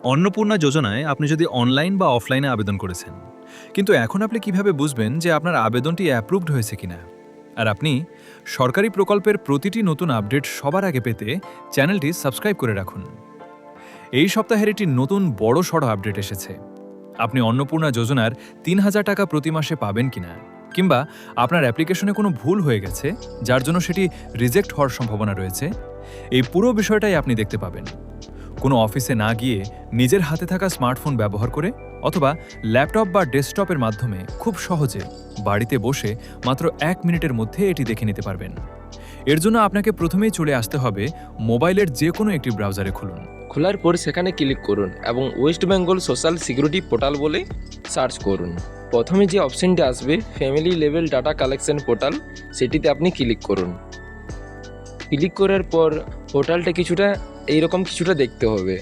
অন্নপূর্ণা যোজনায় আপনি যদি অনলাইন বা অফলাইনে আবেদন করেছেন, কিন্তু এখন আপনি কিভাবে বুঝবেন যে আপনার আবেদনটি অ্যাপ্রুভড হয়েছে কিনা? আর আপনি সরকারি প্রকল্পের প্রতিটি নতুন আপডেট সবার আগে পেতে চ্যানেলটি সাবস্ক্রাইব করে রাখুন। এই সপ্তাহের একটি নতুন বড় সড় আপডেট এসেছে। আপনি অন্নপূর্ণা যোজনার ৩,০০০ টাকা প্রতি মাসে পাবেন কিনা, কিংবা আপনার অ্যাপ্লিকেশনে কোনো ভুল হয়ে গেছে যার জন্য সেটি রিজেক্ট হওয়ার সম্ভাবনা রয়েছে, এই পুরো বিষয়টাই আপনি দেখতে পাবেন। কোনো অফিসে না গিয়ে নিজের হাতে থাকা স্মার্টফোন ব্যবহার করে অথবা ল্যাপটপ বা ডেস্কটপের মাধ্যমে খুব সহজে বাড়িতে বসে মাত্র ১ মিনিটের মধ্যে এটি দেখে নিতে পারবেন। এর জন্য আপনাকে প্রথমেই চলে আসতে হবে মোবাইলের যে কোনো একটি ব্রাউজারে খুলুন। খোলার পর সেখানে ক্লিক করুন এবং West Bengal social security portal বলে সার্চ করুন। প্রথমে যে অপশনটি আসবে family level data collection portal, সেটিতে আপনি ক্লিক করুন। ক্লিক করার পর পোর্টালটা এইরকম কিছুটা দেখতে হবে।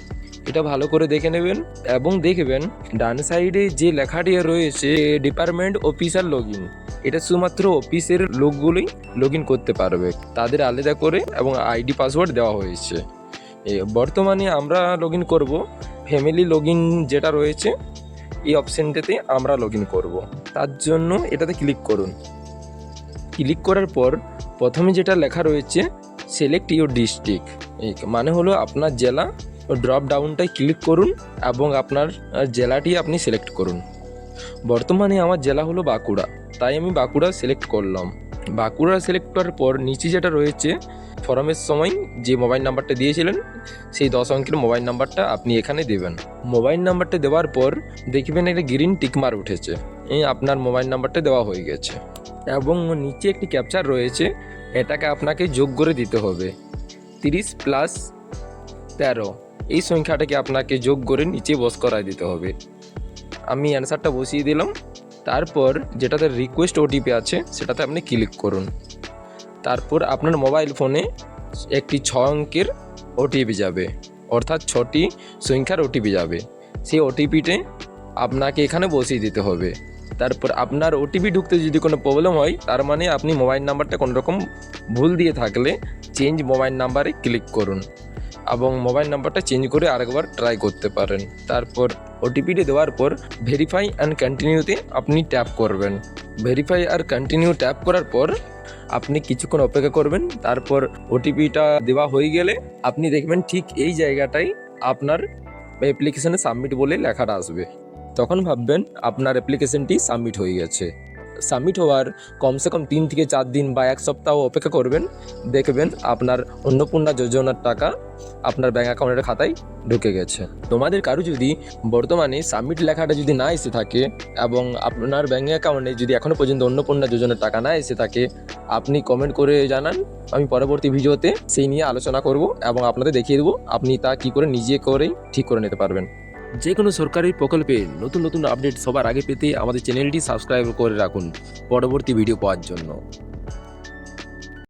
এটা ভালো করে দেখে নেবেন এবং দেখবেন ডান সাইডে যে লেখাটি রয়েছে ডিপার্টমেন্ট অফিসার লগ ইন, এটা শুধুমাত্র অফিসের লোকগুলোই লগ ইন করতে পারবে, তাদের আলাদা করে এবং আইডি পাসওয়ার্ড দেওয়া হয়েছে। বর্তমানে আমরা লগ ইন করবো ফ্যামিলি লগ ইন যেটা রয়েছে এই অপশানটাতে আমরা লগ ইন করবো। তার জন্য এটাতে ক্লিক করুন। ক্লিক করার পর প্রথমে যেটা লেখা রয়েছে সিলেক্ট ইউর ডিস্ট্রিক্ট, মানে হলো আপনার জেলা, ড্রপ ডাউনটায় ক্লিক করুন এবং আপনার জেলাটি আপনি সিলেক্ট করুন। বর্তমানে আমার জেলা হলো বাঁকুড়া, তাই আমি বাঁকুড়া সিলেক্ট করলাম। বাঁকুড়া সিলেক্ট করার পর নিচে যেটা রয়েছে ফর্মের সময় যে মোবাইল নাম্বারটা দিয়েছিলেন সেই 10 অঙ্কের মোবাইল নাম্বারটা আপনি এখানে দেবেন। মোবাইল নাম্বারটা দেওয়ার পর দেখবেন একটা গ্রিন টিকমার উঠেছে, আপনার মোবাইল নাম্বারটা দেওয়া হয়ে গেছে এবং নিচে একটি ক্যাপচার রয়েছে, এটাকে আপনাকে যোগ করে দিতে হবে। 30 + 13 এই সংখ্যাটাকে আপনাকে যোগ করে নিচে বস করায় দিতে হবে। আমি অ্যান্সারটা বসিয়ে দিলাম। তারপর যেটাতে রিকোয়েস্ট ওটিপি আছে সেটাতে আপনি ক্লিক করুন। তারপর আপনার মোবাইল ফোনে একটি 6 অঙ্কের ওটিপি যাবে, অর্থাৎ 6টি সংখ্যার ওটিপি যাবে। সেই ওটিপিতে আপনাকে এখানে বসিয়ে দিতে হবে। তারপর আপনার ওটিপি ঢুকতে যদি কোনো প্রবলেম হয়, তার মানে আপনি মোবাইল নাম্বারটা কোনো রকম ভুল দিয়ে থাকলে চেঞ্জ মোবাইল নাম্বারে ক্লিক করুন এবং মোবাইল নাম্বারটা চেঞ্জ করে আরেকবার ট্রাই করতে পারেন। তারপর ওটিপিটি দেওয়ার পর ভেরিফাই অ্যান্ড কন্টিনিউতে আপনি ট্যাপ করবেন। ভেরিফাই আর কন্টিনিউ ট্যাপ করার পর আপনি কিছুক্ষণ অপেক্ষা করবেন। তারপর ওটিপিটা দেওয়া হয়ে গেলে আপনি দেখবেন ঠিক এই জায়গাটাই আপনার অ্যাপ্লিকেশানে সাবমিট বলে লেখাটা আসবে। তখন ভাববেন আপনার অ্যাপ্লিকেশনটি সাবমিট হয়ে গেছে। সাবমিট হওয়ার কমসে কম 3 থেকে 4 দিন বা 1 সপ্তাহ অপেক্ষা করবেন, দেখবেন আপনার অন্নপূর্ণা যোজনার টাকা আপনার ব্যাঙ্ক অ্যাকাউন্টের খাতায় ঢুকে গেছে। তোমাদের কারো যদি বর্তমানে সাবমিট লেখাটা যদি না এসে থাকে এবং আপনার ব্যাঙ্ক অ্যাকাউন্টে যদি এখনও পর্যন্ত অন্নপূর্ণা যোজনার টাকা না এসে থাকে, আপনি কমেন্ট করে জানান। আমি পরবর্তী ভিডিওতে সেই নিয়ে আলোচনা করব এবং আপনাদের দেখিয়ে দেবো আপনি তা কী করে নিজে করেই ঠিক করে নিতে পারবেন। যে কোনো সরকারি প্রকল্পের নতুন নতুন আপডেট সবার আগে পেতে আমাদের চ্যানেলটি সাবস্ক্রাইব করে রাখুন পরবর্তী ভিডিও পাওয়ার জন্য।